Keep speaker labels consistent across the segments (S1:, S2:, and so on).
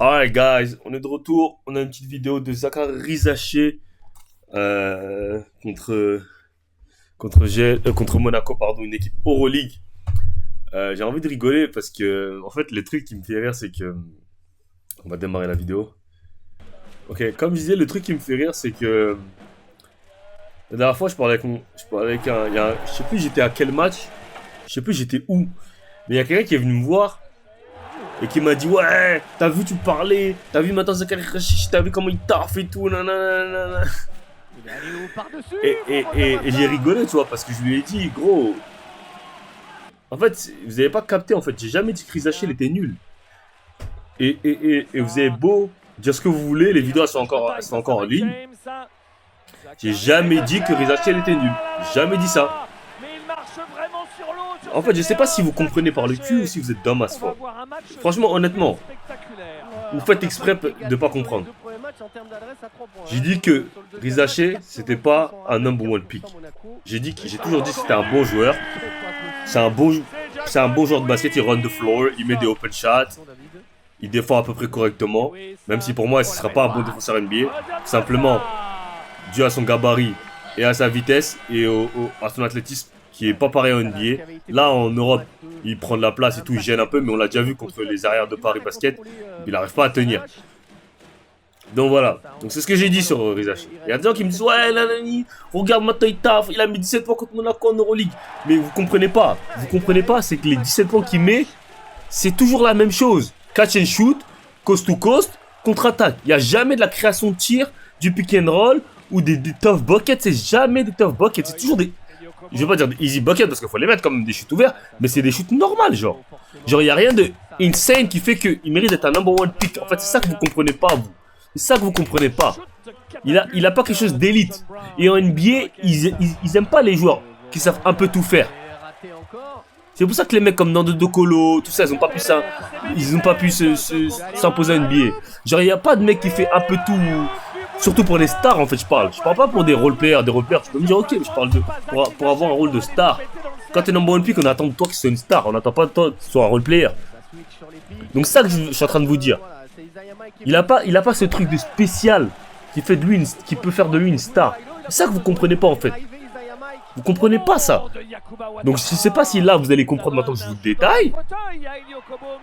S1: Alright guys, on est de retour. On a une petite vidéo de Zaccharie Rizaché contre Monaco, pardon, une équipe Euroleague. J'ai envie de rigoler parce que en fait le truc qui me fait rire c'est que on va démarrer la vidéo. Ok, comme je disais, le truc qui me fait rire c'est que la dernière fois je parlais avec je sais plus j'étais à quel match, je sais plus j'étais où, mais il y a quelqu'un qui est venu me voir. Et qui m'a dit, ouais, t'as vu, tu parlais, t'as vu maintenant Zaccharie Rizaché, t'as vu comment il taffe et tout, nanana. Et j'ai rigolé, tu vois, parce que je lui ai dit, gros, en fait, vous avez pas capté, en fait, j'ai jamais dit que Rizaché il était nul. Et vous avez beau dire ce que vous voulez, les vidéos elles sont encore en ligne. J'ai jamais dit que Rizaché il était nul, j'ai jamais dit ça. En fait, je sais pas si vous comprenez par le cul ou si vous êtes dumb as fuck. Franchement, honnêtement, vous faites exprès de pas comprendre. J'ai dit que Rizaché, c'était pas un number one pick. J'ai toujours dit que c'était un bon joueur. C'est un bon joueur de basket, il run the floor, il met des open shots. Il défend à peu près correctement. Même si pour moi, ce sera pas un bon défenseur NBA. Simplement, dû à son gabarit et à sa vitesse et à son athlétisme, qui est pas pareil en NBA. Là, en Europe, il prend de la place et tout, il gêne un peu, mais on l'a déjà vu contre les arrières de Paris Basket, il n'arrive pas à tenir. Donc voilà, donc c'est ce que j'ai dit sur Rizaché. Il y a des gens qui me disent, ouais, nanani, regarde maintenant il taffe, il a mis 17 points contre Monaco en Euroleague. Mais vous comprenez pas, c'est que les 17 points qu'il met, c'est toujours la même chose. Catch and shoot, coast to coast, contre-attaque. Il n'y a jamais de la création de tir, du pick and roll, ou des tough buckets, c'est jamais des tough buckets, c'est toujours des... Je vais pas dire easy bucket parce qu'il faut les mettre comme des shoots ouverts, mais c'est des shoots normales, genre. Genre, il n'y a rien de insane qui fait qu'il mérite d'être un number one pick. En fait, c'est ça que vous comprenez pas, vous. C'est ça que vous comprenez pas. Il a pas quelque chose d'élite. Et en NBA, ils aiment pas les joueurs qui savent un peu tout faire. C'est pour ça que les mecs comme Nando Dokolo, tout ça, ils ont pas pu s'imposer à NBA. Genre, il n'y a pas de mec qui fait un peu tout. Surtout pour les stars, en fait, je parle. Je parle pas pour des roleplayers. Des roleplayers, tu peux me dire, ok, mais je parle pour avoir un rôle de star. Quand t'es number one pick, on attend de toi que tu sois une star. On n'attend pas de toi que tu sois un roleplayer. Donc, c'est ça que je suis en train de vous dire. Il a pas ce truc de spécial qui peut faire de lui une star. C'est ça que vous comprenez pas, en fait. Vous comprenez pas ça. Donc, je sais pas si là, vous allez comprendre maintenant que je vous détaille.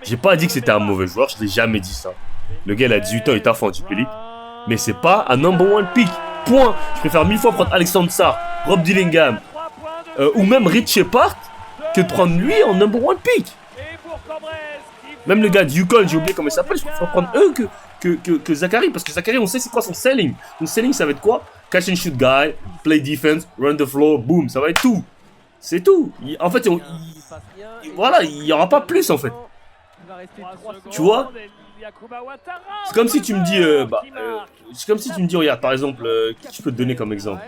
S1: J'ai pas dit que c'était un mauvais joueur. Je l'ai jamais dit ça. Le gars, il a 18 ans, il taffe en Jeep Elite. Mais c'est pas un number one pick. Point. Je préfère 1000 fois prendre Alexandre Sarr, Rob Dillingham ou même Rich Shepard que de prendre lui en number one pick. Même le gars de Yukon, j'ai oublié comment il s'appelle, je préfère prendre eux que Zaccharie. Parce que Zaccharie, on sait c'est quoi son selling. Son selling, ça va être quoi? Catch and shoot guy, play defense, run the floor, boom. Ça va être tout. C'est tout. En fait, voilà, il n'y aura pas plus en fait. Tu vois? C'est comme si tu me dis, regarde, par exemple, qui je peux te donner comme exemple?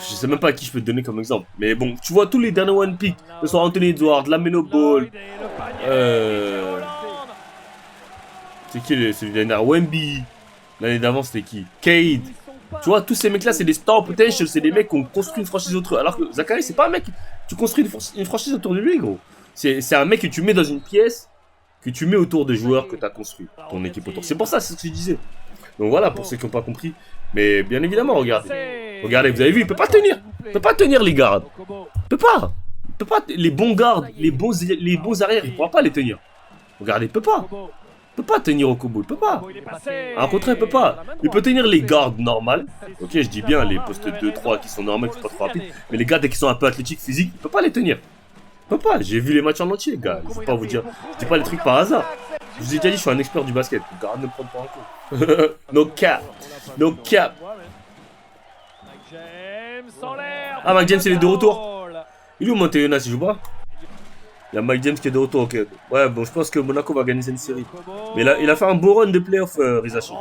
S1: Je sais même pas à qui je peux te donner comme exemple. Mais bon, tu vois tous les derniers one pick, que ce soit Anthony Edwards, Lamelo Ball, c'est qui celui de l'année dernière? Wemby. L'année d'avant, c'était qui? Cade. Tu vois, tous ces mecs-là, c'est des star potential, c'est des mecs qui ont construit une franchise autour. Alors que Zaccharie, c'est pas un mec, tu construis une franchise autour de lui, gros. C'est un mec que tu mets dans une pièce, que tu mets autour des joueurs que tu as construit, ton équipe autour. C'est pour ça, c'est ce que je disais. Donc voilà, pour ceux qui n'ont pas compris. Mais bien évidemment, regardez. Regardez, vous avez vu, il peut pas tenir. Il peut pas tenir les gardes. Il peut pas. Les bons gardes, les bons arrières, il pourra pas les tenir. Regardez, il peut pas. Il peut pas tenir au Kobo, il peut pas. À contraire, il peut pas. Il peut tenir les gardes normales. Ok, je dis bien les postes 2-3 qui sont normaux, qui sont pas trop rapides. Mais les gardes qui sont un peu athlétiques, physiques, il peut pas les tenir. Je peux pas, j'ai vu les matchs en entier, gars. Je vais pas vous dire. Je dis pas les trucs par hasard. Je vous ai déjà dit, je suis un expert du basket. Garde ne me prendre pas en compte. No cap. No cap. Ah, Mike James, il est de retour. Il est où Montejonas, il joue pas? Il y a Mike James qui est de retour, ok. Ouais, bon, je pense que Monaco va gagner cette série. Mais il a fait un beau run de playoff, Rizaché.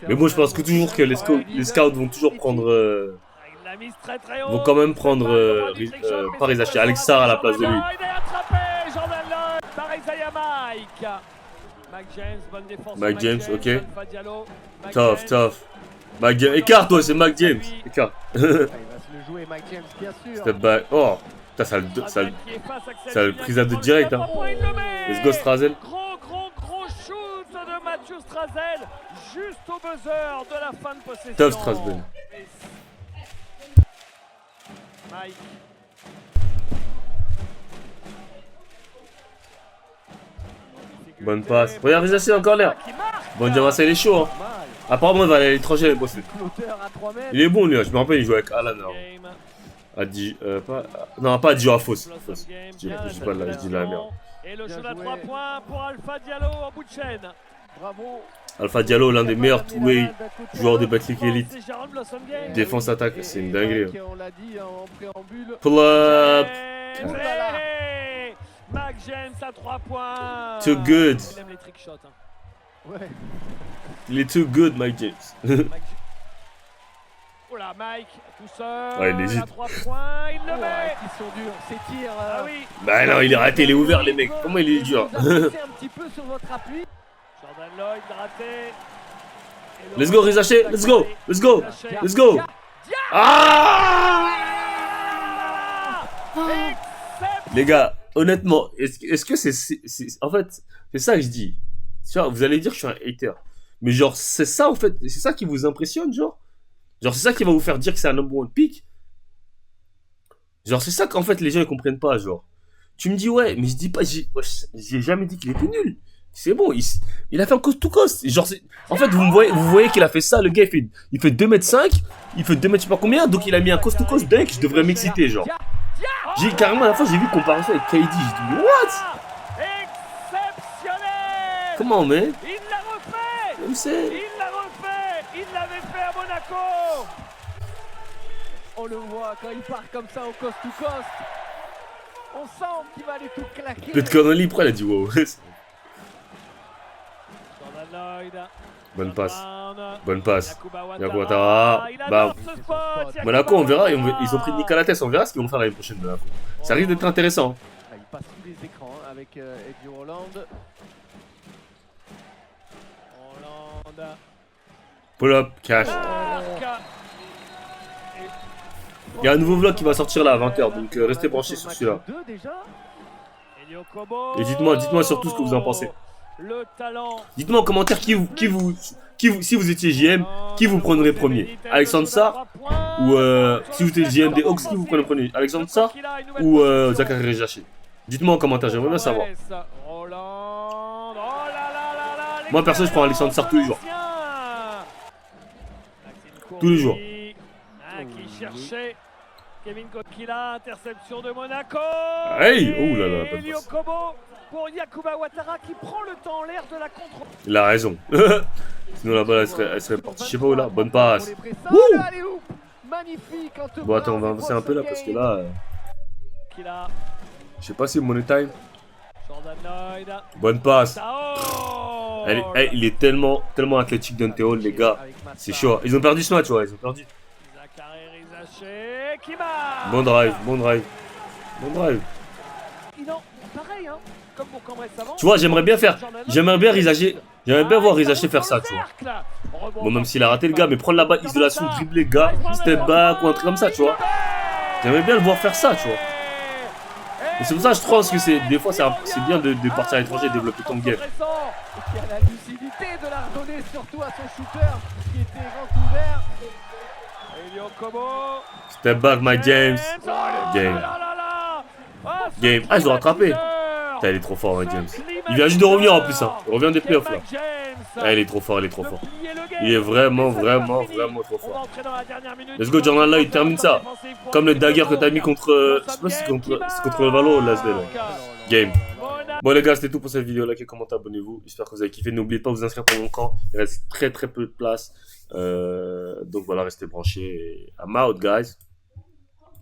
S1: Mais bon, je pense que toujours que les scouts vont toujours prendre. Vont quand même prendre pas Rizaché, Alex Sarr à la place de lui. Mike James, ok. Tough. Mike James, écarte-toi, c'est Mike James. Écarte. Step back. Oh. Putain, ça le prise à deux direct. Hein. Let's go, Strazel.
S2: Gros shoot de Mathieu Strazel. Juste au buzzer de la fin de possession.
S1: Top Strazel.
S2: Mike.
S1: Bonne passe. Regarde, Rizaché encore l'air. Bon, Diamassa, il est chaud. Hein. Apparemment, il va aller à l'étranger, bosser. Il est bon, lui. Je me rappelle, il jouait avec Alan. Non, pas à Dijon, à Fos. Je dis pas là, je dis la merde.
S2: Et le jeu à 3 points pour Alpha Diallo en bout de chaîne. Bravo.
S1: Alpha Diallo, l'un des meilleurs two-way joueurs de Battle Elite. Défense-attaque, c'est une dinguerie. Pull-up.
S2: Mac James à 3 points.
S1: Too good.
S2: Il aime les trick shots.
S3: Ouais.
S1: Il est too good, Mike James.
S2: Oula, Mike, tout seul.
S1: Ouais, il hésite.
S2: À 3 points, il le met.
S3: Ils sont durs, ces tirs.
S2: Ah oui.
S1: Bah non, il est raté, il est ouvert, les mecs. Comment il est dur?
S3: Vous avancez un petit peu sur votre appui.
S2: Jordan Lloyd raté.
S1: Let's go, Rizaché. Let's go. Let's go. Let's go. Ah! Les gars, honnêtement, est-ce que c'est... En fait, c'est ça que je dis. Tu vois, vous allez dire que je suis un hater. Mais genre, c'est ça, en fait. C'est ça qui vous impressionne, genre. Genre, c'est ça qui va vous faire dire que c'est un number one pick. Genre, c'est ça qu'en fait, les gens, ils comprennent pas, genre. Tu me dis, ouais, mais je dis pas... J'ai jamais dit qu'il était nul. C'est bon, il a fait un coast to coast. Genre, en fait, vous voyez qu'il a fait ça, le gars, il fait 2m5, il fait 2m je sais pas combien, donc il a mis un coast to coast dunk, je devrais m'exciter, genre. J'ai carrément, à la fois, j'ai vu comparaison avec KD, j'ai dit, what?
S2: Exceptionnel.
S1: Comment, mais?
S2: Il l'a refait.
S1: Même c'est...
S2: Il l'a refait. Il l'avait fait à Monaco.
S3: On le voit quand il part comme ça au coast to coast. On sent qu'il va aller tout claquer.
S1: Peut-être Connolly, après, il a dit, wow. Bonne passe. Bonne passe. Yakou Ouattara. Bah, Monaco, on verra. Ils ont pris Nicolas Tess. On verra ce qu'ils vont faire l'année prochaine. Monaco. Ça risque d'être intéressant.
S3: Ah, il passe tous les écrans hein, avec Eddie Holland.
S1: Pull-up, cash. Il y a un nouveau vlog qui va sortir là à 20h. Donc restez branchés sur celui-là. Et dites-moi surtout ce que vous en pensez. Dites-moi en commentaire si vous étiez JM, qui vous prendrez premier, Alexandre Sarr ou si vous étiez JM des Hawks, qui vous prenez premier, Alexandre Sarr ou Zachary Rizaché. Dites-moi en commentaire, j'aimerais bien savoir. Moi perso, je prends Alexandre Sarr tous les jours. Tous les jours.
S2: Qui cherchait Kevin Kokila, interception de Monaco.
S1: Hey, oh là là, bonne passe.
S2: Pour Yacouba Ouattara qui prend le temps en l'air de la contre.
S1: Il a raison. Sinon la balle elle serait partie. Je sais pas où là. Bonne passe. Bon attends, on va avancer un peu là parce que là. Je sais pas si money time. Bonne passe. Il est tellement athlétique Dante Hall, les gars. C'est chaud. Ils ont perdu ce match, ouais. Ils ont perdu. Bon drive, bon drive. Bon drive.
S2: Pareil, hein. Comme pour Cambrai Savant.
S1: Tu vois, j'aimerais bien voir Rizaché faire ça, tu vois. Bon, même s'il a raté le gars, mais prendre la balle, isolation, dribbler le gars, step back ou un truc comme ça, tu vois. J'aimerais bien le voir faire ça, tu vois. Et c'est pour ça que je pense que des fois c'est bien de partir à l'étranger et développer ton game.
S3: Et qui a la lucidité de la redonner surtout à son shooter qui était grand ouvert.
S1: Step back, Mike James. Game. Game. Ah, ils ont rattrapé. Putain, il est trop fort, Mike James. Il vient juste de revenir en plus, hein. Il revient des playoffs là. Ah, il est trop fort, il est trop fort. Il est vraiment trop fort. Let's go, Jordan là, il termine ça. Comme le dagger que t'as mis contre. Je sais pas si c'est contre le Valo ou l'Asvel. Game. Bon les gars, c'était tout pour cette vidéo. Likez, commentez, abonnez-vous. J'espère que vous avez kiffé. N'oubliez pas de vous inscrire pour mon camp. Il reste très peu de place. Donc voilà, restez branchés. I'm out, guys.